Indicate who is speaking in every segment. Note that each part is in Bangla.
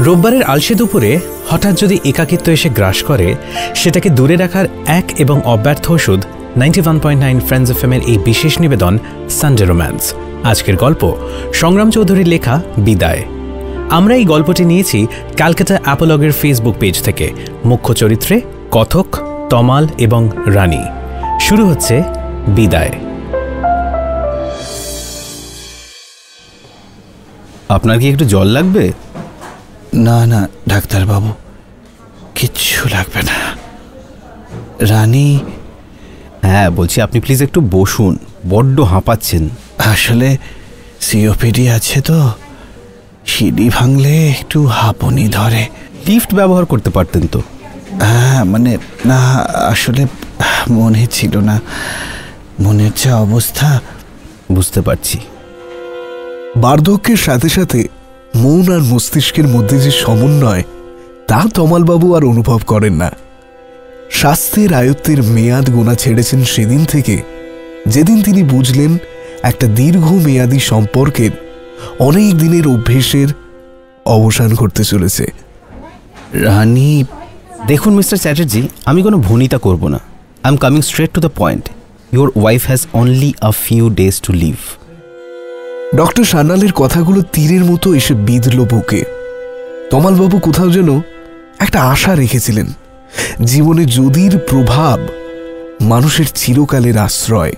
Speaker 1: রোববারের আলসে দুপুরে হঠাৎ যদি একাকিত্ব এসে গ্রাস করে, সেটাকে দূরে রাখার এক এবং অব্যর্থ ওষুধ 91.9 ফ্রেন্ডস এফএম-এর এই বিশেষ নিবেদন সানডে রোম্যান্স। আজকের গল্প সংগ্রাম চৌধুরীর লেখা বিদায়। আমরা এই গল্পটি নিয়েছি ক্যালকাটা অ্যাপোলগের ফেসবুক পেজ থেকে। মুখ্য চরিত্রে কথক, তমাল এবং রানী। শুরু হচ্ছে বিদায়।
Speaker 2: আপনার কি একটু জল লাগবে?
Speaker 3: না না ডাক্তারবাবু, কিচ্ছু লাগবে না। রানী?
Speaker 2: হ্যাঁ বলছি, আপনি প্লিজ একটু বসুন, বড্ড হাঁপাচ্ছেন।
Speaker 3: আসলে সিওপিডি আছে তো, সিঁড়ি ভাঙলে একটু হাঁপুনি ধরে।
Speaker 2: লিফট ব্যবহার করতে পারতেন তো।
Speaker 3: হ্যাঁ মানে না, আসলে মনে ছিল না, মনের যা অবস্থা।
Speaker 2: বুঝতে পারছি।
Speaker 4: বার্ধক্যের সাথে সাথে মন আর মস্তিষ্কের মধ্যে যে সমন্বয়, তা তমালবাবু আর অনুভব করেন না। স্বাস্থ্যের আয়ত্তের মেয়াদ গোনা ছেড়েছেন সেদিন থেকে, যেদিন তিনি বুঝলেন একটা দীর্ঘমেয়াদী সম্পর্কের অনেক দিনের অভ্যেসের অবসান ঘটতে চলেছে।
Speaker 3: রানী?
Speaker 2: দেখুন মিস্টার চ্যাটার্জি, আমি কোনো ভনিতা করব না। I am coming straight to the point. Your wife has only a few days to live.
Speaker 4: Doctor সান্যালের কথাগুলো তীরের মতো এসে বিঁধল বুকে। তমালবাবু কোথাও যেন একটা আশা রেখেছিলেন, জীবনে যদির প্রভাব মানুষের চিরকালের আশ্রয়।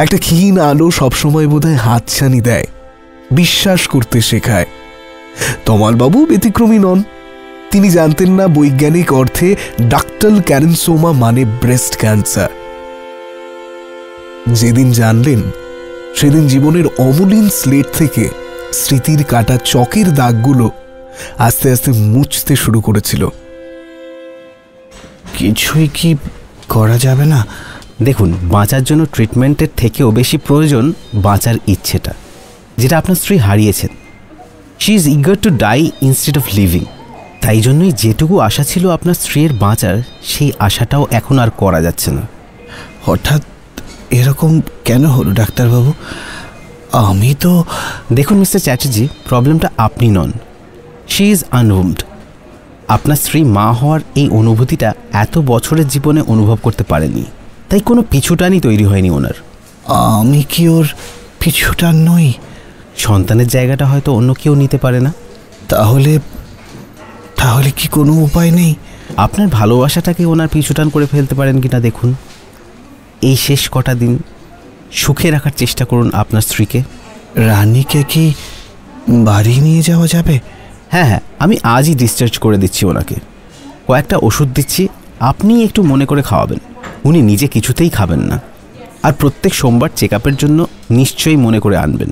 Speaker 4: একটা ক্ষীণ আলো সবসময় বোধহয় হাতছানি দেয়, বিশ্বাস করতে শেখায়। তমালবাবু ব্যতিক্রমী নন। তিনি জানতেন না বৈজ্ঞানিক অর্থে ডাক্টাল ক্যারেন্সোমা মানে ব্রেস্ট ক্যান্সার। যেদিন জানলেন, সেদিন জীবনের অমলিন স্লেট থেকে স্মৃতির কাটা চকের দাগগুলো আস্তে আস্তে মুছতে শুরু করেছিল।
Speaker 3: কিছুই কি করা যাবে না?
Speaker 2: দেখুন, বাঁচার জন্য ট্রিটমেন্টের থেকেও বেশি প্রয়োজন বাঁচার ইচ্ছেটা, যেটা আপনার স্ত্রী হারিয়েছেন। She is eager to die instead of living. তাই জন্যই যেটুকু আশা ছিল আপনার স্ত্রীর বাঁচার, সেই আশাটাও এখন আর করা যাচ্ছে না।
Speaker 3: হঠাৎ এরকম কেন হলো ডাক্তারবাবু? আমি তো...
Speaker 2: দেখুন মিস্টার চ্যাটার্জি, প্রবলেমটা আপনি নন, শি ইজ আনউমড। আপনার স্ত্রী মা হওয়ার এই অনুভূতিটা এত বছরের জীবনে অনুভব করতে পারেনি, তাই কোনো পিছুটানি তৈরি হয়নি ওনার।
Speaker 3: আমি কি ওর পিছুটান নই?
Speaker 2: সন্তানের জায়গাটা হয়তো অন্য কেউ নিতে পারে না।
Speaker 3: তাহলে তাহলে কি কোনো উপায় নেই?
Speaker 2: আপনার ভালোবাসাটাকে ওনার পিছুটান করে ফেলতে পারেন কিনা দেখুন। এই শেষ কটা দিন সুখে রাখার চেষ্টা করুন আপনার স্ত্রীকে।
Speaker 3: রানীকে কি বাড়ি নিয়ে যাওয়া যাবে?
Speaker 2: হ্যাঁ হ্যাঁ, আমি আজই ডিসচার্জ করে দিচ্ছি ওনাকে। কয়েকটা ওষুধ দিচ্ছি, আপনি একটু মনে করে খাওয়াবেন। উনি নিজে কিছুতেই খাবেন না। আর প্রত্যেক সোমবার চেক আপের জন্য নিশ্চয়ই মনে করে আনবেন।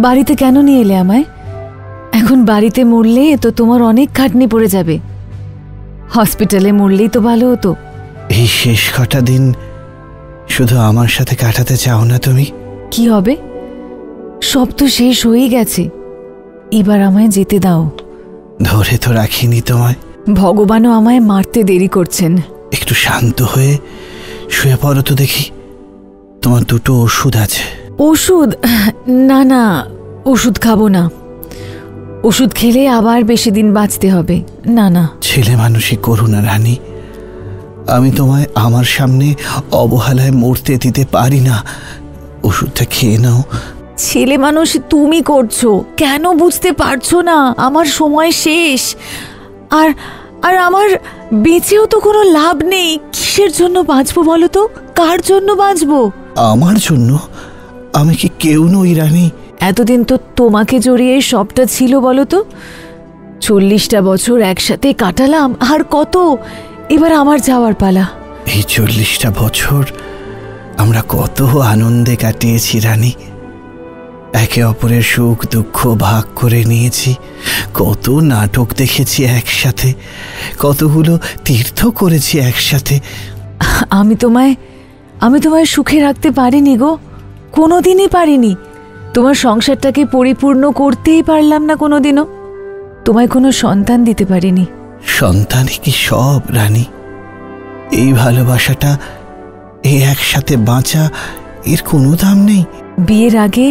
Speaker 5: বাড়িতে কেন নিয়ে এলে আমায়? এখন বাড়িতে মরলে তো তোমার অনেক খাটনি পড়ে যাবে। হসপিটালে মরলেই তো ভালো হতো।
Speaker 3: এই শেষ কটা দিন শুধু আমার সাথে কাটাতে চাও না তুমি?
Speaker 5: কি হবে? সব তো শেষ হয়ে গেছে, এবার আমায় যেতে দাও।
Speaker 3: ধরে তো রাখিনি তোমায়।
Speaker 5: ভগবানও আমায় মারতে দেরি করছেন।
Speaker 3: একটু শান্ত হয়ে শুয়ে পড়ো তো দেখি। তোমার দুটো ওষুধ আছে।
Speaker 5: ওষুধ? না না, ওষুধ খাবো না। ওষুধ খেলে আবার বেশি দিন বাঁচতে হবে। না না।
Speaker 3: ছেলে মানুষই করো না রানী। আমি তোমায় আমার সামনে অবহেলায় মরতে দিতে পারি না। ওষুধটা খেয়ে নাও।
Speaker 5: ছেলে মানুষ তুমি করছো, কেন বুঝতে পারছো না? আমার সময় শেষ। আর আর আমার বেঁচেও তো কোনো লাভ নেই। কিসের জন্য বাঁচবো বলো তো? কার জন্য বাঁচবো?
Speaker 3: আমার জন্য? আমি কি কেউ নই রানী?
Speaker 5: এতদিন তো তোমাকে জড়িয়ে সবটা ছিল বলো তো। 40টা বছর একসাথে কাটালাম, আর কত? এবার আমার যাওয়ার পালা।
Speaker 3: এই 40টা বছর আমরা কত আনন্দে কাটিয়েছি রানী। একে অপরের সুখ দুঃখ ভাগ করে নিয়েছি, কত নাটক দেখেছি একসাথে, কতগুলো তীর্থ করেছি একসাথে।
Speaker 5: আমি তোমায় সুখে রাখতে পারিনি গো, কোনোদিনই পারিনি। তোমার সংসারটাকে পরিপূর্ণ করতেই পারলাম না কোনোদিনও। তোমায় কোনো সন্তান দিতে পারিনি।
Speaker 3: সন্তানই কি সব রানী? এই ভালোবাসাটা, এই একসাথে বাঁচা, এর কোনো দাম নেই।
Speaker 5: বিয়ের আগে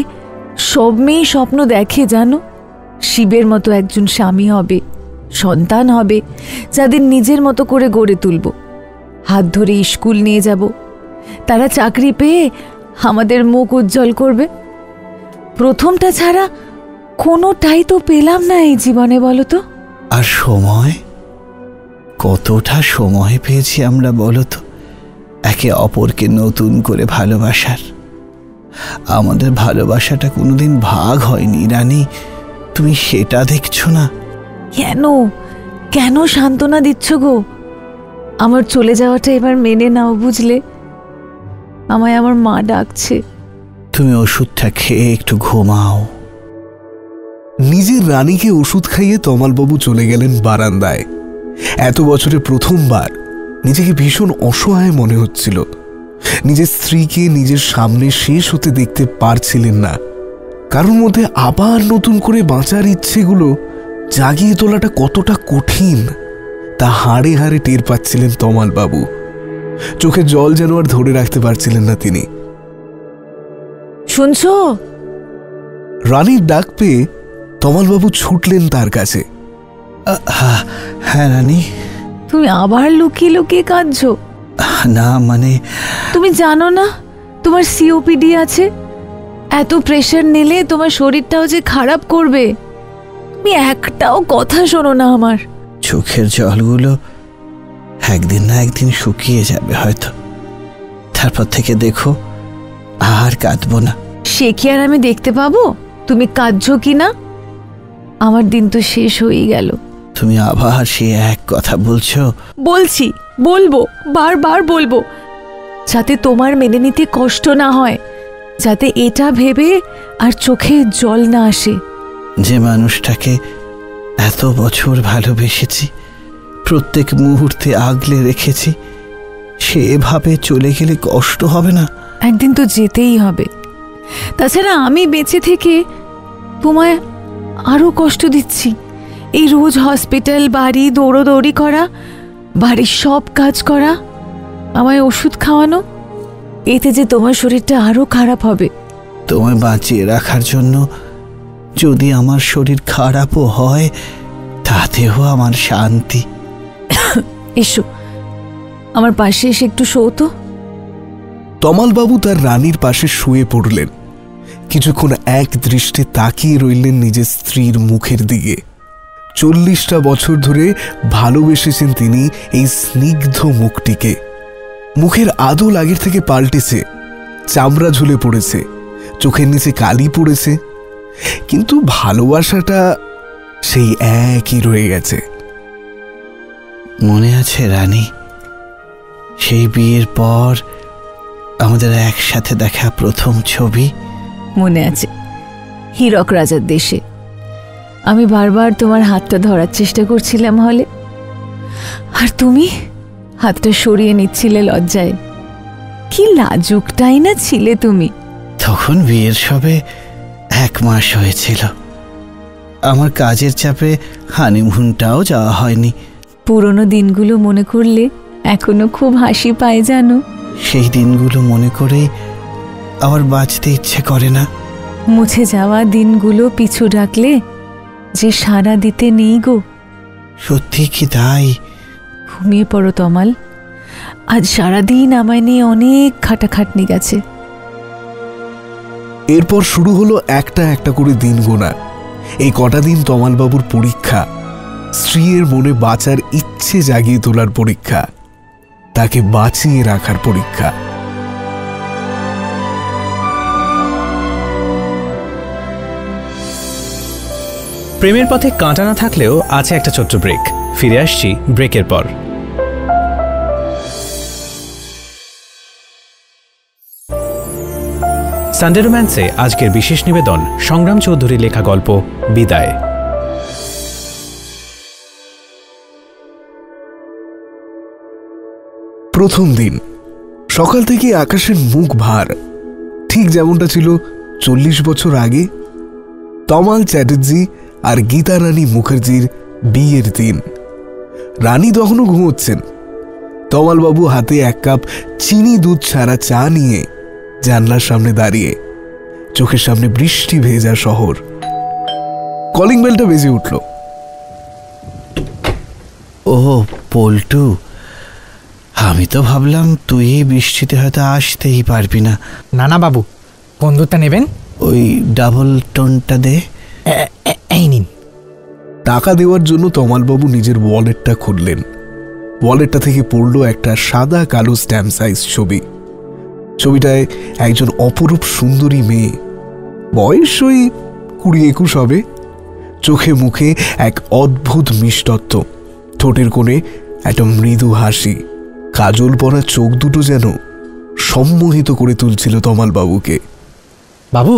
Speaker 5: সব মেয়েই স্বপ্ন দেখে জানো, শিবের মতো একজন স্বামী হবে, সন্তান হবে, যাদের নিজের মতো করে গড়ে তুলব, হাত ধরে স্কুল নিয়ে যাব, তারা চাকরি পেয়ে আমাদের মুখ উজ্জ্বল করবে। প্রথমটা ছাড়া কোনোটাই তো পেলাম না এই জীবনে, বলো তো।
Speaker 3: আর সময়, কতটা সময় পেয়েছি আমরা বলো তো একে অপরকে নতুন করে ভালোবাসার। আমাদের ভালোবাসাটা কোনোদিন ভাগ হয়নি রানী, তুমি সেটা দেখছো না?
Speaker 5: কেন কেন সান্ত্বনা দিচ্ছ গো? আমার চলে যাওয়াটা এবার মেনে নাও, বুঝলে? আমায় আমার মা ডাকছে।
Speaker 3: তুমি ওষুধটা খেয়ে একটু ঘুমাও।
Speaker 4: নিজের রানীকে ওষুধ খাইয়ে তমালবাবু চলে গেলেন বারান্দায়। এত বছরে প্রথমবার নিজেকে ভীষণ অসহায় মনে হচ্ছিল। নিজের স্ত্রীকে নিজের সামনে শেষ হতে দেখতে পারছিলেন না। কারোর মধ্যে আবার নতুন করে বাঁচার ইচ্ছেগুলো জাগিয়ে তোলাটা কতটা কঠিন তা হাড়ে হাড়ে টের পাচ্ছিলেন তমালবাবু। চোখে জল যেন আর ধরে রাখতে পারছিলেন না তিনি।
Speaker 5: শুনছো?
Speaker 4: রানীর ডাক পেয়ে তমালবাবু ছুটলেন তার কাছে।
Speaker 3: হ্যাঁ রানী।
Speaker 5: তুমি আবার লুকিয়ে লুকিয়ে কাঁদছো?
Speaker 3: না মানে,
Speaker 5: তুমি জানো না তোমার সিওপিডি আছে? এত প্রেশার নিলে তোমার শরীরটাও যে খারাপ করবে। তুমি একটাও কথা শোনো না আমার।
Speaker 3: চোখের জলগুলো একদিন না একদিন শুকিয়ে যাবে হয়তো, তারপর থেকে দেখো আর কাঁদবো না।
Speaker 5: সে কি আর আমি দেখতে পাবো তুমি কাঁদছো কি না? আমার দিন তো শেষ হয়ে গেল।
Speaker 3: তুমি আবার সে এক কথা বলছো?
Speaker 5: বলছি, বলবো, বারবার বলবো, যাতে তোমার মেনে নিতে কষ্ট না হয়, যাতে এটা ভেবে আর চোখে জল না আসে।
Speaker 3: যে মানুষটাকে এত বছর ভালোবেসেছি, প্রত্যেক মুহূর্তে আগলে রেখেছি, সে এভাবে চলে গেলে কষ্ট হবে না?
Speaker 5: একদিন তো যেতেই হবে। তাছাড়া আমি বেঁচে থেকে তোমায় আরো কষ্ট দিচ্ছি। এই রোজ হসপিটাল, বাড়ি দৌড়োদৌড়ি করা, বাড়ির সব কাজ করা, আমায় ওষুধ খাওয়ানো, এতে যে তোমার শরীরটা আরো খারাপ হবে।
Speaker 3: তোমায় বাঁচিয়ে রাখার জন্য যদি আমার শরীর খারাপও হয়, তাতেও আমার শান্তি।
Speaker 5: এসো আমার পাশে এসে একটু শো তো।
Speaker 4: তমালবাবু তার রানীর পাশে শুয়ে পড়লেন। কিছুক্ষণ এক দৃষ্টে তাকিয়ে রইলেন নিজের স্ত্রীর মুখের দিকে। 40টা বছর ধরে ভালোবেসেছেন তিনি এই স্নিগ্ধ মুখটিকে। মুখের আদল আগের থেকে পাল্টেছে, চামড়া ঝুলে পড়েছে, চোখের নিচে কালি পড়েছে, কিন্তু ভালোবাসাটা সেই একই রয়ে গেছে।
Speaker 3: মনে আছে রানী, সেই বিয়ের পর আমাদের একসাথে দেখা প্রথম ছবি?
Speaker 5: মনে আছে, হীরক রাজার দেশে। আমি বারবার তোমার হাতটা ধরার চেষ্টা করছিলাম হলে, আর তুমি হাতটা সরিয়ে নিচ্ছিলে লজ্জায়। কি লাজুকটাই না ছিলে তুমি।
Speaker 3: তখন বিয়ের সবে 1 মাস হয়েছিল। আমার কাজের চাপে হানিমুনটাও যাওয়া হয়নি।
Speaker 5: পুরনো দিনগুলো মনে করলে এখনো খুব হাসি পায় জানো।
Speaker 3: সেই দিনগুলো মনে করেই আবার বাঁচতে ইচ্ছে করে না।
Speaker 5: মুছে যাওয়া দিনগুলো পিছু ডাকলে যে সাড়া দিতে নেই গো।
Speaker 3: সত্যি কি তাই?
Speaker 5: ঘুমিয়ে পড়ো তমাল, আজ সারাদিন আমায় নিয়ে অনেক খাটাখাটনি গেছে।
Speaker 4: এরপর শুরু হলো একটা একটা করে দিন গোনা। এই কটা দিন তমালবাবুর পরীক্ষা, স্ত্রীর মনে বাঁচার ইচ্ছে জাগিয়ে তোলার পরীক্ষা, তাকে বাঁচিয়ে রাখার পরীক্ষা।
Speaker 1: প্রেমের পথে কাঁটা না থাকলেও আছে একটা ছোট্ট ব্রেক। ফিরে আসছি ব্রেকের পর। সানডে রোম্যান্সে আজকের বিশেষ নিবেদন সংগ্রাম চৌধুরী লেখা গল্প বিদায়।
Speaker 4: প্রথম দিন সকাল থেকে আকাশের মুখ ভার, ঠিক যেমনটা ছিল 40 বছর আগে। তমাল চ্যাটার্জি আর গীতা রানী মুখার্জির বিয়ের দিন। রানী তখনও ঘুমোচ্ছেন। তমালবাবু হাতে 1 কাপ চিনি দুধ ছাড়া চা নিয়ে জানলার সামনে দাঁড়িয়ে, চোখের সামনে বৃষ্টি ভেজা শহর। কলিং বেলটা বেজে উঠল।
Speaker 3: ও পল্টু, আমি তো ভাবলাম তুই এই বৃষ্টিতে হয়তো আসতেই পারবি না।
Speaker 6: না না বাবু, কোন দুধটা নেবেন?
Speaker 3: ওই ডাবল টোনটা দে।
Speaker 6: এই নিন।
Speaker 4: টাকা দেওয়ার জন্য তমালবাবু নিজের ওয়ালেটটা খুললেন। ওয়ালেটটা থেকে পড়ল একটা সাদা কালো স্ট্যাম্প সাইজ ছবি। ছবিটায় একজন অপরূপ সুন্দরী মেয়ে, বয়স ওই 20-21 হবে। চোখে মুখে এক অদ্ভুত মিষ্টত্ব, ঠোঁটের কোণে একটা মৃদু হাসি, কাজল পরা চোখ দুটো যেন সম্মোহিত করে তুলছিল তমালবাবুকে।
Speaker 6: বাবু,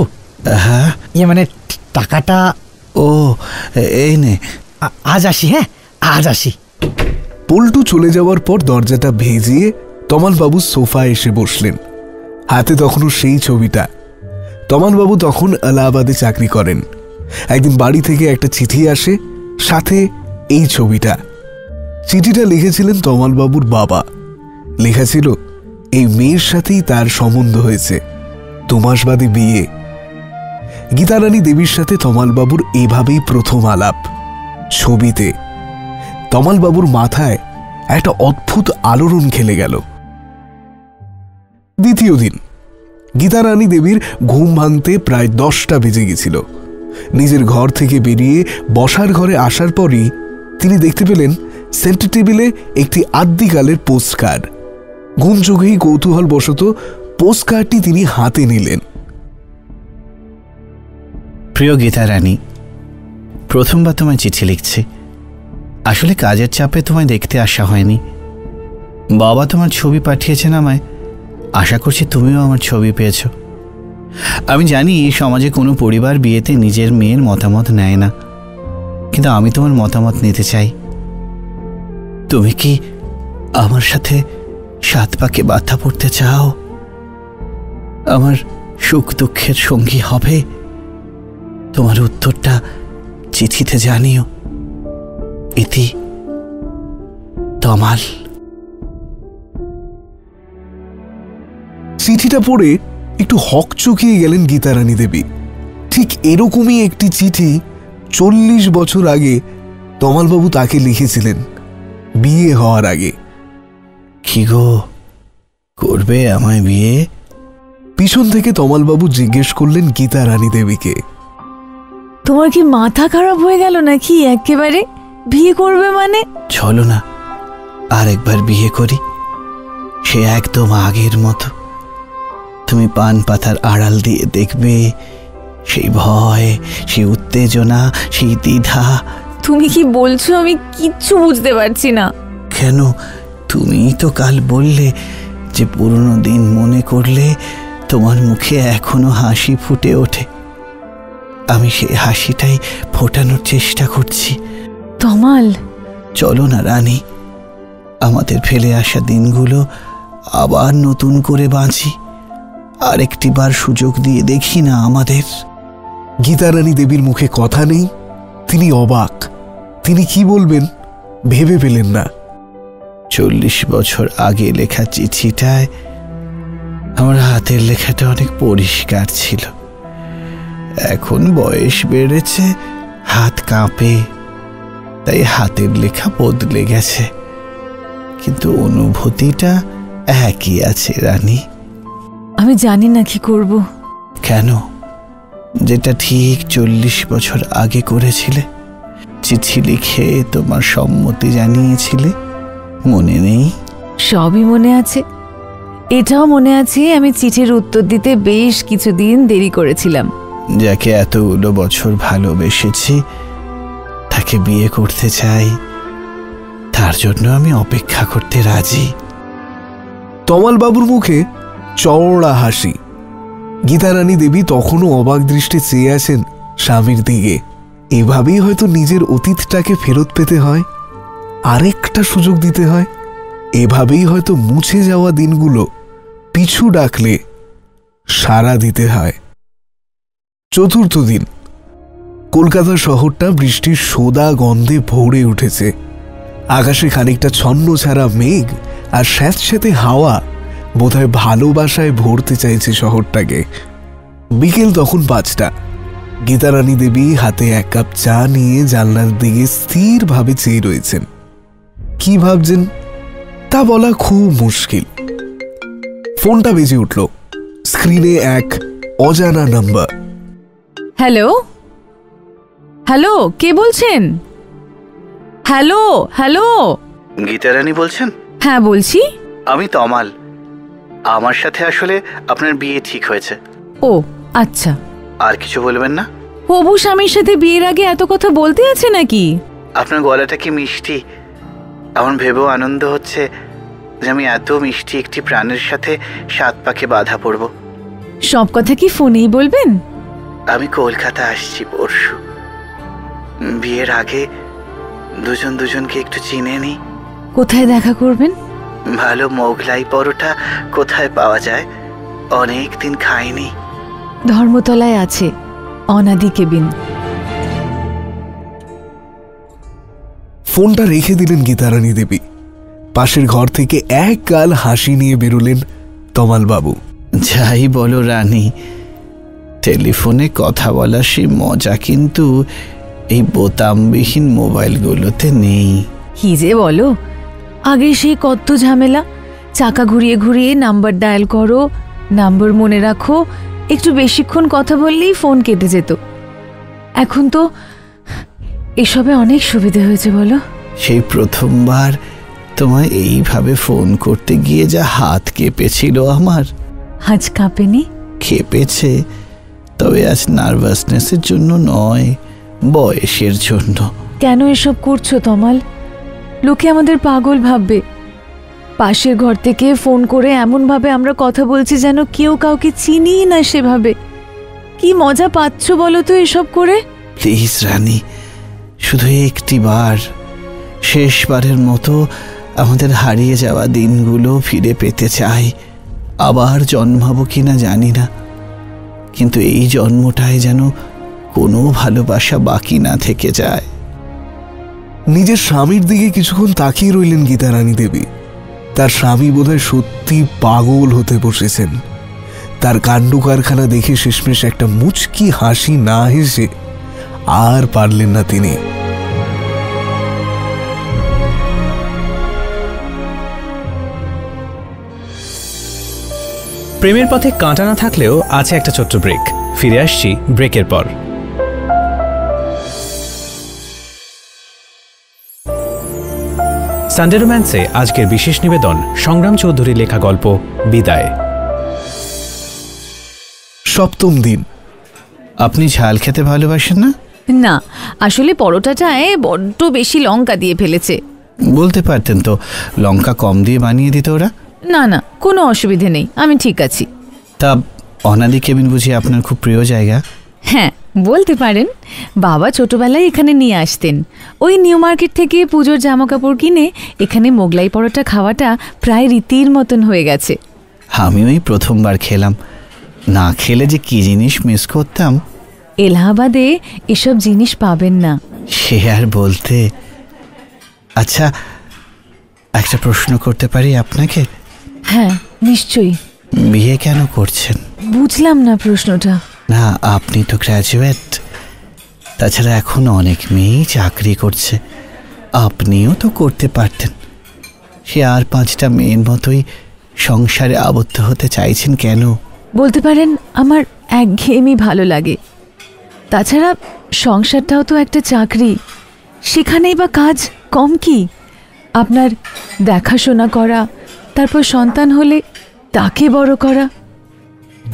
Speaker 3: হ্যাঁ?
Speaker 6: মানে টাকাটা?
Speaker 3: ও এই নে।
Speaker 6: আজ আসি। হ্যাঁ, আজ আসি।
Speaker 4: পল্টু চলে যাওয়ার পর দরজাটা ভেজিয়ে তমালবাবু সোফায় এসে বসলেন। হাতে তখনও সেই ছবিটা। তমালবাবু তখন এলাহাবাদে চাকরি করেন। একদিন বাড়ি থেকে একটা চিঠি আসে, সাথে এই ছবিটা। চিঠিটা লিখেছিলেন তমালবাবুর বাবা। লেখা ছিল, এই মেয়ের সাথেই তার সম্বন্ধ হয়েছে, 2 মাস বাদে বিয়ে। গীতারানী দেবীর সাথে তমালবাবুর এভাবেই প্রথম আলাপ, ছবিতে। তমালবাবুর মাথায় একটা অদ্ভুত আলোড়ন খেলে গেল। দ্বিতীয় দিন গীতারানী দেবীর ঘুম ভাঙতে প্রায় 10টা বেজে গেছিল। নিজের ঘর থেকে বেরিয়ে বসার ঘরে আসার পরই তিনি দেখতে পেলেন সেন্টার টেবিলে একটি আদ্যিকালের পোস্টকার্ড। ঘুম চোখেই কৌতূহল বশত পোস্টকার্ডটি তিনি হাতে নিলেন।
Speaker 3: প্রিয় গীতারানী, প্রথমবার তোমায় চিঠি লিখছি। আসলে কাজের চাপে তোমায় দেখতে আসা হয়নি। বাবা তোমার ছবি পাঠিয়েছেন আমায়। আশা করছি তুমিও আমার ছবি পেয়েছ। আমি জানি সমাজে কোনো পরিবার বিয়েতে নিজের মেয়ের মতামত নেয় না, কিন্তু আমি তোমার মতামত নিতে চাই। তুমি কি আমার সাথে 7 পাকে বাধা পড়তে চাও? আমার সুখ দুঃখের সঙ্গী হবে? তোমার উত্তরটা চিঠিতে জানিও। ইতি, তমাল।
Speaker 4: চিঠিটা পড়ে একটু হকচকিয়ে গেলেন গীতারানী দেবী। ঠিক এরকমই একটি চিঠি 40 বছর আগে তমালবাবু তাকে লিখেছিলেন, বিয়ে হওয়ার আগে।
Speaker 3: কি গো, করবে আমায় বিয়ে?
Speaker 4: পিছন থেকে তমালবাবু জিজ্ঞেস করলেন গীতারানী দেবীকে।
Speaker 5: তোমার কি মাথা খারাপ হয়ে গেল নাকি? একেবারে বিয়ে করবে মানে?
Speaker 3: চলো না আর একবার বিয়ে করি, সে একদম আগের মতো। তুমি পান পাতার আড়াল দিয়ে দেখবে সেই ভয়, সেই উত্তেজনা, সেই দ্বিধা।
Speaker 5: তুমি কি বলছো? আমি কিচ্ছু বুঝতে পারছি না।
Speaker 3: কেন? তুমিই তো কাল বললে যে পুরনো দিন মনে করলে তোমার মুখে এখনো হাসি ফুটে ওঠে। আমি সেই হাসিটাই ফোটানোর চেষ্টা করছি।
Speaker 5: তমাল,
Speaker 3: চলো না রানী, আমাদের ফেলে আসা দিনগুলো আবার নতুন করে বাঁচি। আরেকটি বার সুযোগ দিয়ে দেখি না আমাদের।
Speaker 4: গীতারানী দেবীর মুখে কথা নেই। তিনি অবাক। তিনি কি বলবেন ভেবে পেলেন না।
Speaker 3: 40 বছর আগে লেখা চিঠিটায় আমার হাতের লেখাটা অনেক পরিষ্কার ছিল। এখন বয়স বেড়েছে, হাত কাঁপে, তাই হাতের লেখা বদলে গেছে, কিন্তু অনুভূতিটা একই আছে রানী।
Speaker 5: আমি জানি না কি করব।
Speaker 3: কেন? যেটা ঠিক 40 বছর আগে করেছিলে, চিঠি লিখে তোমার সম্মতি জানিয়েছিলে, মনে নেই?
Speaker 5: সবই মনে আছে। এটাও মনে আছে আমি চিঠির উত্তর দিতে বেশ কিছুদিন দেরি করেছিলাম।
Speaker 3: যাকে এতগুলো বছর ভালোবেসেছি তাকে বিয়ে করতে চাই, তার জন্য আমি অপেক্ষা করতে রাজি।
Speaker 4: তমালবাবুর মুখে চওড়া হাসি। গীতারানী দেবী তখনও অবাক দৃষ্টে চেয়ে আছেন স্বামীর দিকে। এভাবেই হয়তো নিজের অতীতটাকে ফেরত পেতে হয়, আরেকটা সুযোগ দিতে হয়। এভাবেই হয়তো মুছে যাওয়া দিনগুলো পিছু ডাকলে সাড়া দিতে হয়। চতুর্থ দিন কলকাতা শহরটা বৃষ্টির সোদা গন্ধে ভরে উঠেছে। আকাশে খানিকটা ছন্ন ছাড়া মেঘ আর স্যাঁতস্যাঁতে হাওয়া বোধহয় ভালোবাসায় ভরতে চাইছে শহরটাকে। বিকেল তখন 5টা। গীতারানী দেবী হাতে এক কাপ চা নিয়ে জানলার দিকে স্থিরভাবে চেয়ে রয়েছেন। কি ভাবছেন তা বলা খুব মুশকিল। ফোনটা বেজে উঠল। স্ক্রিনে এক অজানা নাম্বার।
Speaker 5: হ্যালো হ্যালো, কে বলছেন? Hello hello.
Speaker 3: গীতারানী বলছেন?
Speaker 5: হ্যাঁ বলছি।
Speaker 3: আমি তমাল। আমার সাথে আসলে আপনার বিয়ে ঠিক হয়েছে।
Speaker 5: ও আচ্ছা।
Speaker 3: আর কিছু বলবেন না?
Speaker 5: হবু স্বামীর সাথে বিয়ের আগে এত কথা বলতে আছে নাকি?
Speaker 3: আপনার গলাটা কি মিষ্টি। আমার ভেবেও আনন্দ হচ্ছে যে আমি এত মিষ্টি একটি প্রাণের সাথে 7 পাকে বাধা পড়ব।
Speaker 5: সব কথা কি ফোনেই বলবেন?
Speaker 3: আমি কলকাতা আসছি পরশু। বিয়ের আগে দুজন দুজনকে একটু চিনে নি।
Speaker 5: কোথায় দেখা করবেন?
Speaker 3: ভালো মোগলাই পরোটা কোথায় পাওয়া যায়? অনেক দিন খাইনি।
Speaker 5: ধর্মতলায় আছে, অনাদি কেবিন।
Speaker 4: ফোনটা রেখে দিলেন গীতারানী দেবী। পাশের ঘর থেকে এক গাল হাসি নিয়ে বেরোলেন তমাল বাবু।
Speaker 3: যাই বলো রানী, টেলিফোনে কথা বলার সেই মজা কিন্তু এই বোতামবিহীন মোবাইলগুলোতে নেই।
Speaker 5: কি যে বলো, আগে সেই কত ঝামেলা। চাকা ঘুরিয়ে ঘুরিয়ে নাম্বার ডায়াল করো, নাম্বার মনে রাখো, একটু বেশিক্ষণ কথা বললেই ফোন কেটে যেত। এখন তো এসবে অনেক সুবিধা হয়েছে বলো।
Speaker 3: সেই প্রথমবার তোমায় এইভাবে ফোন করতে গিয়ে যা হাত কেঁপেছিল আমার।
Speaker 5: আজ কাঁপেনি?
Speaker 3: কেঁপেছে, তবে আজ নার্ভাসনেসের জন্য নয়, বয়সের জন্য।
Speaker 5: কেন এসব করছো তমাল? লোকে আমাদের পাগল ভাববে। পাশের ঘর থেকে ফোন করে এমনভাবে আমরা কথা বলছি যেন কেউ কাউকে চিনি না সেভাবে। কি মজা পাচ্ছ বলো তো এসব করে?
Speaker 3: প্লিজ রানী, শুধু একটি বার, শেষবারের মতো আমাদের হারিয়ে যাওয়া দিনগুলো ফিরে পেতে চাই। আবার জন্মাবো কিনা জানি না, কিন্তু এই জন্মটায় যেন কোনো ভালোবাসা বাকি না থেকে যায়।
Speaker 4: নিজের স্বামীর দিকে কিছুক্ষণ তাকিয়ে রইলেন গীতারানী দেবী। তার স্বামী বোধহয় সত্যি পাগল হতে বসেছেন। তার কাণ্ড কারখানা দেখে শেষমেশ একটা মুচকি হাসি না হেসে আর পারলেন না তিনি।
Speaker 1: প্রেমের পথে কাঁটা না থাকলেও আছে একটা ছোট্ট ব্রেক। ফিরে আসছি ব্রেকের পর। সানডে রোম্যান্সে আজকের বিশেষ নিবেদন সংগ্রাম চৌধুরীর লেখা গল্প বিদায়।
Speaker 4: 7ম দিন।
Speaker 3: আপনি ঝাল খেতে ভালোবাসেন না?
Speaker 5: না, আসলে পরোটাটায় বড্ড বেশি লঙ্কা দিয়ে ফেলেছে।
Speaker 3: বলতে পারতেন তো লঙ্কা কম দিয়ে বানিয়ে দিত ওরা।
Speaker 5: না না, কোনো অসুবিধে নেই, আমি ঠিক আছি।
Speaker 3: তা অনাদি কেবিন বুঝি আপনার খুব প্রিয় জায়গা?
Speaker 5: হ্যাঁ বলতে পারেন। বাবা ছোটবেলায় এখানে নিয়ে আসতেন। ওই নিউ মার্কেট থেকে পুজোর জামা কাপড় কিনে এখানে মোগলাই পরোটা খাওয়াটা প্রায় রীতির মতন হয়ে গেছে।
Speaker 3: আমি ওই প্রথমবার খেলাম, না খেলে যে কি জিনিস মিস করতাম।
Speaker 5: এলাহাবাদে এসব জিনিস পাবেন না।
Speaker 3: সে আর বলতে। আচ্ছা, একটা প্রশ্ন করতে পারি আপনাকে?
Speaker 5: হ্যাঁ নিশ্চয়ই।
Speaker 3: বিয়ে কেন করছেন?
Speaker 5: বুঝলাম না প্রশ্নটা।
Speaker 3: না, আপনি তো গ্র্যাজুয়েট, তাছাড়া এখন অনেক মেয়েই চাকরি করছে, আপনিও তো করতে পারতেন। সে আর 5টা মেয়ের মতোই সংসারে আবদ্ধ হতে চাইছেন কেন?
Speaker 5: বলতে পারেন আমার একঘেয়েমি ভালো লাগে। তাছাড়া সংসারটাও তো একটা চাকরি, সেখানেই বা কাজ কম কি? আপনার দেখাশোনা করা, তারপর সন্তান হলে তাকে বড় করা।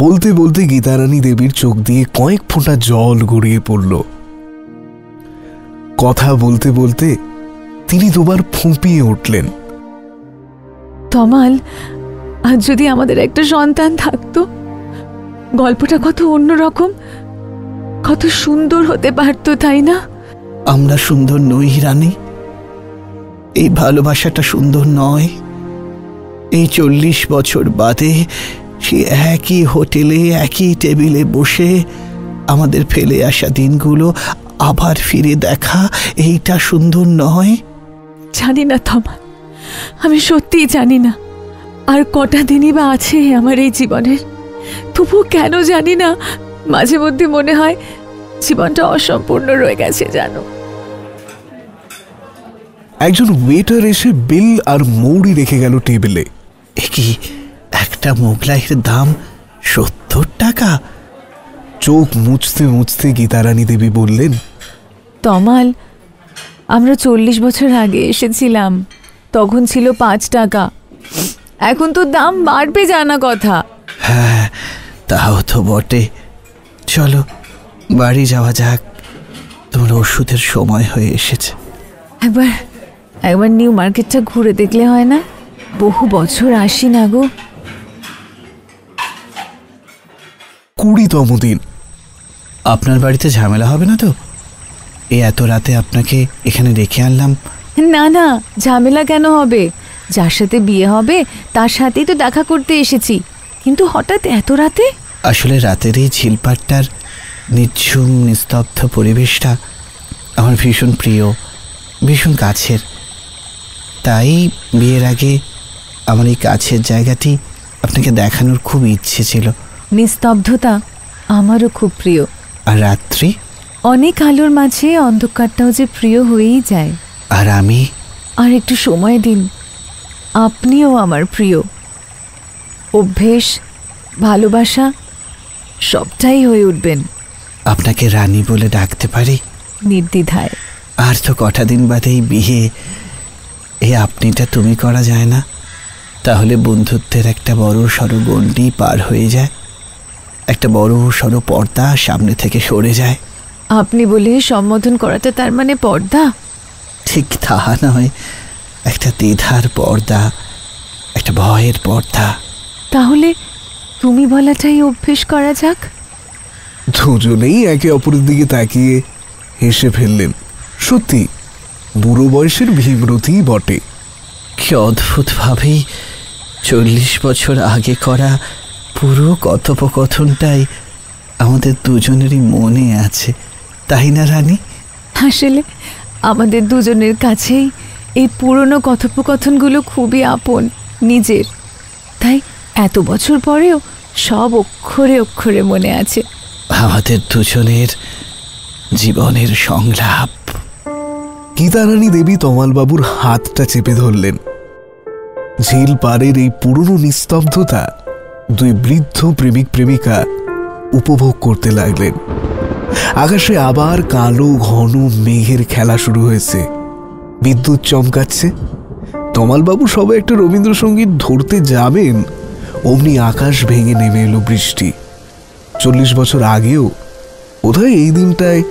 Speaker 4: বলতে বলতে গীতারানী দেবীর চোখ দিয়ে কয়েক ফোঁটা জল গড়িয়ে পড়ল। কথা বলতে বলতে তিনি দুবার ফুঁপিয়ে উঠলেন।
Speaker 5: তমাল, আজ যদি আমাদের একটা সন্তান থাকতো, গল্পটা কত অন্যরকম, কত সুন্দর হতে পারতো, তাই না?
Speaker 3: আমরা সুন্দর নই রানী, এই ভালোবাসাটা সুন্দর নয়। এই 40 বছর বাদে সে একই হোটেলে একই টেবিলে বসে আমাদের ফেলে আসা দিনগুলো আবার ফিরে দেখা, এইটা সুন্দর নয়।
Speaker 5: জানি না তমাল, আমি সত্যিই জানি না আর কটা দিনই বা আছে আমার এই জীবনের। তবুও কেন জানি না মাঝে মধ্যে মনে হয় জীবনটা অসম্পূর্ণ রয়ে গেছে জানো।
Speaker 4: একজন ওয়েটার এসে বিল আর মৌরি রেখে গেল টেবিলে।
Speaker 3: এ কি, একটা মোগলাইয়ের দাম 70 টাকা?
Speaker 4: চোখ মুছতে মুছতে গীতারানী দেবী বললেন,
Speaker 5: তমাল, আমরা 40 বছর আগে এসেছিলাম, তখন ছিল 5 টাকা। এখন তো দাম বাড়বে জানা কথা।
Speaker 3: হ্যাঁ, তাও তো বটে। চলো বাড়ি যাওয়া যাক, তোমার ওষুধের সময় হয়ে এসেছে।
Speaker 5: একবার নিউ মার্কেটটা ঘুরে দেখলে হয় না? বহু বছর আসি না গো।
Speaker 4: 20তম দিন।
Speaker 3: আপনার বাড়িতে ঝামেলা হবে না তো? এত রাতে আপনাকে এখানে রেখে আনলাম।
Speaker 5: না না, ঝামেলা কেন হবে? যার সাথে বিয়ে হবে তার সাথেই তো দেখা করতে এসেছি, কিন্তু হঠাৎ এত রাতে?
Speaker 3: আসলে রাতের এই ঝিলপাটটার নিঝুম নিস্তব্ধ পরিবেশটা আমার ভীষণ প্রিয়, ভীষণ কাছের। তাই বিয়ের আগে আমার এই কাছের জায়গাটি আপনাকে দেখানোর খুব ইচ্ছে ছিল।
Speaker 5: নিস্তব্ধতা আমারও খুব প্রিয়।
Speaker 3: আর রাত্রি?
Speaker 5: অনেক আলোর মাঝে অন্ধকারটাও যে প্রিয় হয়েই যায়।
Speaker 3: আর আমি?
Speaker 5: আর একটু সময় দিন, আপনিও আমার প্রিয়। অভ্যেস, ভালোবাসা সবটাই হয়ে উঠবেন।
Speaker 3: আপনাকে রানী বলে ডাকতে পারি?
Speaker 5: নির্দ্বিধায়।
Speaker 3: আর তো কটা দিন বাদেই বিয়ে। আপনিটা তুমি করা যায় না? তাহলে বন্ধুত্বের একটা বড় সড়ো গণ্ডি পার হয়ে যায়, একটা বড় সড়ো পর্দা সামনে থেকে সরে যায়।
Speaker 5: আপনি বলে সম্বোধন করাটা তার মানে পর্দা?
Speaker 3: ঠিক তাহা নয়, একটা দ্বিধার পর্দা, একটা ভয়ের পর্দা।
Speaker 5: তাহলে তুমি বলাটাই অভ্যেস করা যাক।
Speaker 4: দুজনেই একে অপরের দিকে তাকিয়ে হেসে ফেললেন। সত্যি বুড়ো বয়সের ভীমরতি বটে।
Speaker 3: কি অদ্ভুতভাবেই 40 বছর আগে করা পুরো কথোপকথনটাই আমাদের দুজনেরই মনে আছে, তাই না রানী?
Speaker 5: আসলে আমাদের দুজনের কাছেই এই পুরনো কথোপকথনগুলো খুবই আপন, নিজের। তাই এত বছর পরেও সব অক্ষরে অক্ষরে মনে আছে।
Speaker 3: আমাদের দুজনের জীবনের সংলাপ।
Speaker 4: গীতারানী দেবী তমালবাবুর হাতটা চেপে ধরলেন। ঝিল পাড়ের এই পুরনো নিস্তব্ধতা দুই বৃদ্ধ প্রেমিক প্রেমিকা উপভোগ করতে লাগলেন। আকাশে আবার কালো ঘন মেঘের খেলা শুরু হয়েছে, বিদ্যুৎ চমকাচ্ছে। তমালবাবু সবে একটা রবীন্দ্রসঙ্গীত ধরতে যাবেন, অমনি আকাশ ভেঙে নেমে এলো বৃষ্টি। 40 বছর আগেও বোধহয় এই দিনটায়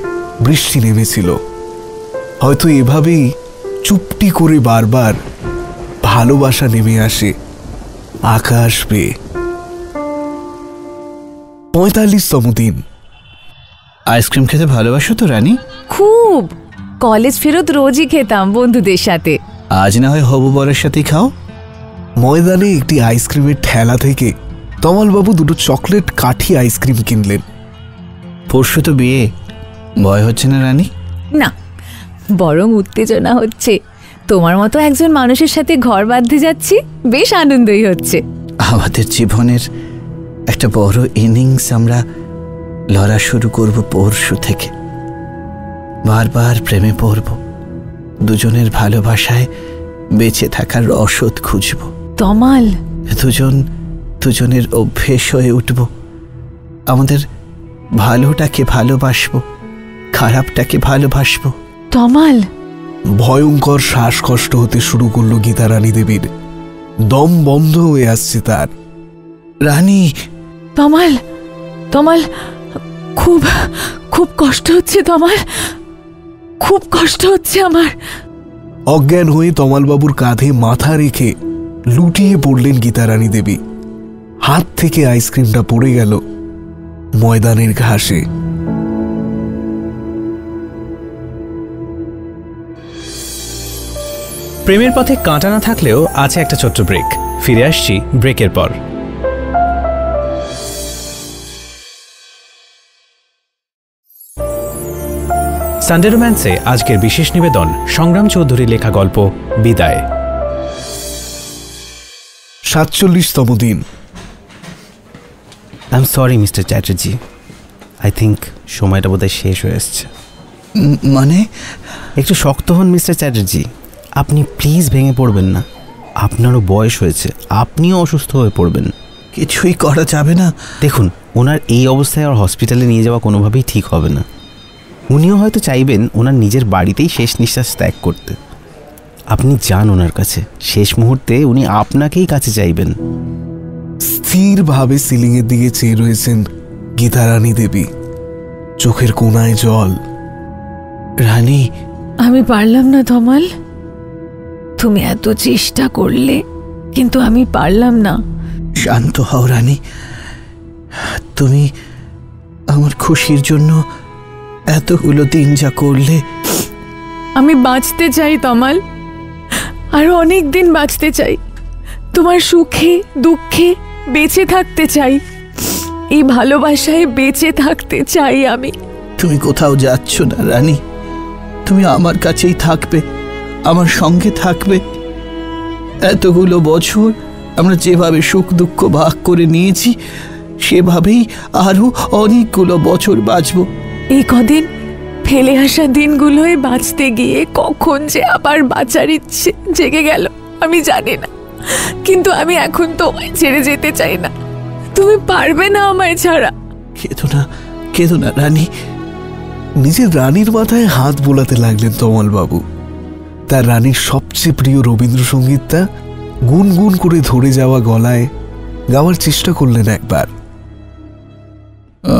Speaker 4: বৃষ্টি নেমেছিল। হয়তো এভাবেই চুপটি করে বারবার ভালোবাসা নেমে আসে আকাশ বেয়ে। 45তম দিন।
Speaker 3: আইসক্রিম খেতে ভালোবাসো তো রানী?
Speaker 5: খুব। কলেজ ফেরত রোজই খেতাম বন্ধুদের সাথে।
Speaker 3: আজ না হয় হবু বরের সাথেই খাও।
Speaker 4: ময়দানে একটি আইসক্রিমের ঠেলা থেকে তমালবাবু দুটো চকলেট কাঠি আইসক্রিম কিনলেন।
Speaker 3: পরশু তো বিয়ে, ভয় হচ্ছে না রানী?
Speaker 5: না, বরং উত্তেজনা হচ্ছে। তোমার মতো একজন মানুষের সাথে ঘর বাঁধতে যাচ্ছি, বেশ আনন্দই হচ্ছে।
Speaker 3: আমাদের জীবনের একটা বড় ইনিংস আমরা লড়া শুরু করব পরশু থেকে। বারবার প্রেমে পড়ব, দুজনের ভালোবাসায় বেঁচে থাকার রসদ খুঁজব।
Speaker 5: তমাল,
Speaker 3: দুজনের অভ্যেস হয়ে উঠব। আমাদের ভালোটাকে ভালোবাসবো, খারাপটাকে ভালোবাসবো।
Speaker 5: তমাল।
Speaker 4: ভয়ঙ্কর শ্বাসকষ্ট হতে শুরু করলো গীতারানী দেবীর। দম বন্ধ হয়ে আসছে তার।
Speaker 3: রানী।
Speaker 5: তমাল, তমাল, খুব খুব কষ্ট হচ্ছে তমাল, খুব কষ্ট হচ্ছে আমার।
Speaker 4: অজ্ঞান হয়ে তমালবাবুর কাঁধে মাথা রেখে লুটিয়ে পড়লেন গীতারানী দেবী। হাত থেকে আইসক্রিমটা পড়ে গেল ময়দানের ঘাসে।
Speaker 1: প্রেমের পথে কাঁটা না থাকলেও আছে একটা ছোট্ট ব্রেক। ফিরে আসছি ব্রেকের পর। সানডে রোম্যান্সে আজকের বিশেষ নিবেদন সংগ্রাম চৌধুরীর লেখা গল্প বিদায়।
Speaker 4: 47তম দিন।
Speaker 2: I am sorry mister Chatterjee, I think সময়টা বোধহয় শেষ হয়ে এসছে।
Speaker 3: মানে?
Speaker 2: একটু শক্ত হন মিস্টার চ্যাটার্জি, আপনি প্লিজ ভেঙে পড়বেন না। আপনারও বয়স হয়েছে, আপনিও অসুস্থ হয়ে পড়বেন।
Speaker 3: কিছুই করা যাবে না?
Speaker 2: দেখুন, ওনার এই অবস্থায় আর হসপিটালে নিয়ে যাওয়া কোনোভাবেই ঠিক হবে না। উনিও হয়তো চাইবেন ওনার নিজের বাড়িতেই শেষ নিঃশ্বাস ত্যাগ করতে। আপনি যান ওনার কাছে, শেষ মুহূর্তে উনি আপনাকেই কাছে চাইবেন।
Speaker 4: স্থিরভাবে সিলিংয়ের দিকে চেয়ে রয়েছেন গীতারানী দেবী, চোখের কোণায় জল।
Speaker 3: রানী,
Speaker 5: আমি পারলাম না তমাল, তুমি এত চেষ্টা করলে কিন্তু আমি পারলাম না।
Speaker 3: শান্ত হও রানী। তুমি আমার খুশির জন্য এতগুলো দিন যা করলে।
Speaker 5: আমি বাঁচতে চাই তমাল, আরো অনেক দিন বাঁচতে চাই, তোমার সুখে দুঃখে বেঁচে থাকতে চাই, এই ভালোবাসায় বেঁচে থাকতে চাই আমি।
Speaker 3: তুমি কোথাও যাচ্ছ না রানী, তুমি আমার কাছেই থাকবে, আমার সঙ্গে থাকবে। এতগুলো বছর আমরা যেভাবে সুখ দুঃখ ভাগ করে নিয়েছি সেভাবেই আরো অনেকগুলো বছর বাঁচব।
Speaker 5: এই কদিন ফেলে আসা দিনগুলোয় বাঁচতে গিয়ে কখন যে আবার বাঁচার ইচ্ছে জেগে গেল আমি জানি না, কিন্তু আমি এখন তোমায় ছেড়ে যেতে চাই না। তুমি পারবে না আমায় ছাড়া।
Speaker 3: কেঁদো না রানী।
Speaker 4: নিজের রানীর মাথায় হাত বোলাতে লাগলেন তমালবাবু। তার রানীর সবচেয়ে প্রিয় রবীন্দ্রসঙ্গীতটা গুনগুন করে ধরে যাওয়া গলায় গাওয়ার চেষ্টা করলেন একবার।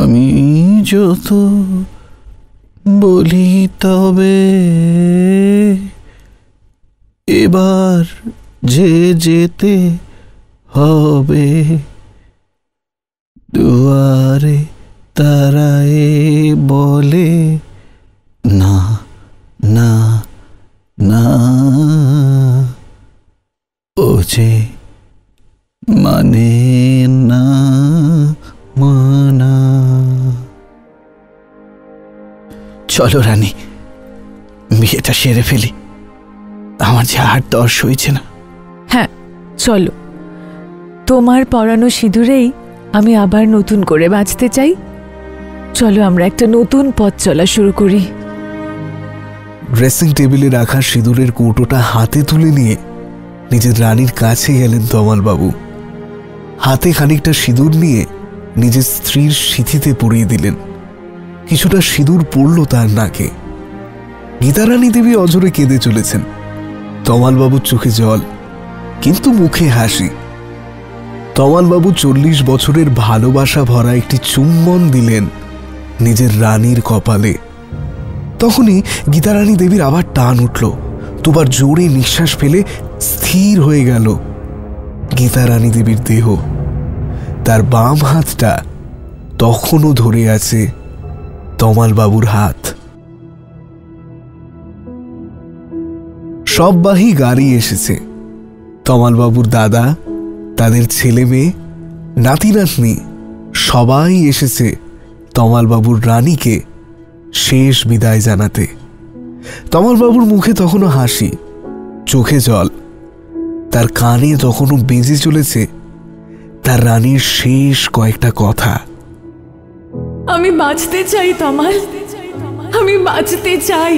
Speaker 3: আমি যত বলি তবে এবার যে যেতে হবে, দুয়ারে তারায়ে বলে না না না, ও যে মানে না মানা। চলো রানী, বিয়েটা সেরে ফেলি, আমার যে আর দর্শ হয়েছে না।
Speaker 5: হ্যাঁ চলো, তোমার পরানো সিঁদুরেই আমি আবার নতুন করে বাঁচতে চাই। চলো আমরা একটা নতুন পথ চলা শুরু করি।
Speaker 4: ড্রেসিং টেবিলে রাখা সিঁদুরের কৌটোটা হাতে তুলে নিয়ে নিজের রানীর কাছে গেলেন তমালবাবু। হাতে খানিকটা সিঁদুর নিয়ে নিজের স্ত্রীর সিঁথিতে পরিয়ে দিলেন। কিছুটা সিঁদুর পড়ল তার নাকে। গীতারানী দেবী অঝরে কেঁদে চলেছেন। তমালবাবুর চোখে জল, কিন্তু মুখে হাসি। তমালবাবু 40 বছরের ভালোবাসা ভরা একটি চুম্বন দিলেন নিজের রানীর কপালে। তখনই গীতারানী দেবীর আবার টান উঠল, দুবার জোরে নিঃশ্বাস ফেলে স্থির হয়ে গেল গীতারানী দেবীর দেহ। তার বাম হাতটা তখনও ধরে আছে তমালবাবুর হাত। সববাহী গাড়ি এসেছে। তমালবাবুর দাদা, তাদের ছেলে মেয়ে, নাতি নাতনি সবাই এসেছে তমালবাবুর রানীকে শেষ বিদায় জানাতে। তমালবাবুর মুখে তখনও হাসি, চোখে জল। তার কানে তখনও বেজে চলেছে তার রানীর শেষ কয়েকটা কথা।
Speaker 5: আমি বাঁচতে চাই তমাল, আমি বাঁচতে চাই।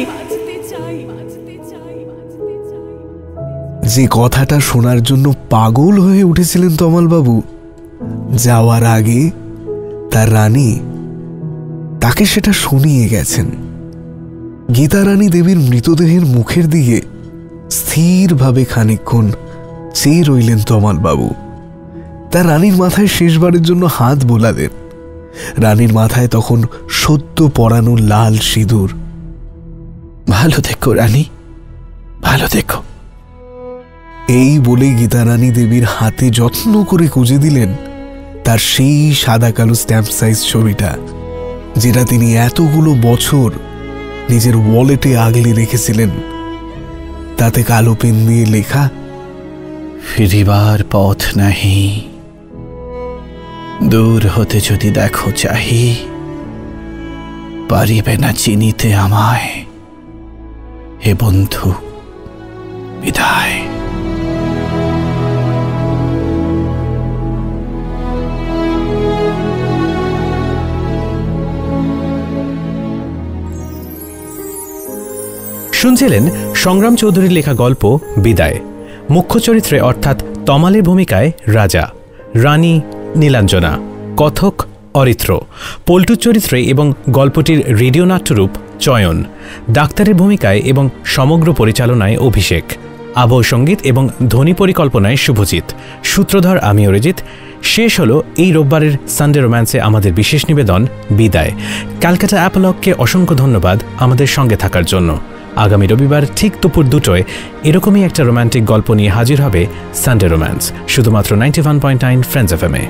Speaker 4: যে কথাটা শোনার জন্য পাগল হয়ে উঠেছিলেন তমালবাবু, যাওয়ার আগে তার রানী তাকে সেটা শুনিয়ে গেছেন। গীতারানী দেবীর মৃতদেহের মুখের দিকে স্থিরভাবে খানিকক্ষণ চেয়ে রইলেন তমালবাবু। তার রানীর মাথায় শেষবারের জন্য হাত বোলালেন। রানীর মাথায় তখন সদ্য পরানো লাল সিঁদুর।
Speaker 3: ভালো থেকো রানী, ভালো থেকো।
Speaker 4: এই বলে গীতারানী দেবীর হাতে যত্ন করে কুঁজে দিলেন তার সেই সাদা কালো স্ট্যাম্প সাইজ ছবিটা, যেটা তিনি এতগুলো বছর নিজের ওয়ালেটে আগলে রেখেছিলেন। তাতে কালো পেন দিয়ে লেখা,
Speaker 3: ফিরিবার পথ নাহি, দূর হতে যদি দেখো চাহি, পারিবে না চিনিতে আমায়, হে বন্ধু বিদায়।
Speaker 1: শুনছিলেন সংগ্রাম চৌধুরীর লেখা গল্প বিদায়। মুখ্য চরিত্রে অর্থাৎ তমালের ভূমিকায় রাজা, রানী নীলাঞ্জনা, কথক অরিত্র, পল্টুর চরিত্রে এবং গল্পটির রেডিও নাট্যরূপ চয়ন, ডাক্তারের ভূমিকায় এবং সমগ্র পরিচালনায় অভিষেক, আবহ সঙ্গীত এবং ধ্বনি পরিকল্পনায় শুভজিৎ, সূত্রধর আমি অরিজিৎ। শেষ হলো এই রোববারের সানডে রোম্যান্সে আমাদের বিশেষ নিবেদন বিদায়। ক্যালকাটা অ্যাপলগকে অসংখ্য ধন্যবাদ আমাদের সঙ্গে থাকার জন্য। আগামী রবিবার ঠিক দুপুর 2টায় এরকমই একটা রোম্যান্টিক গল্প নিয়ে হাজির হবে সানডে রোম্যান্স, শুধুমাত্র 91.9 ফ্রেন্ডস এফএমে।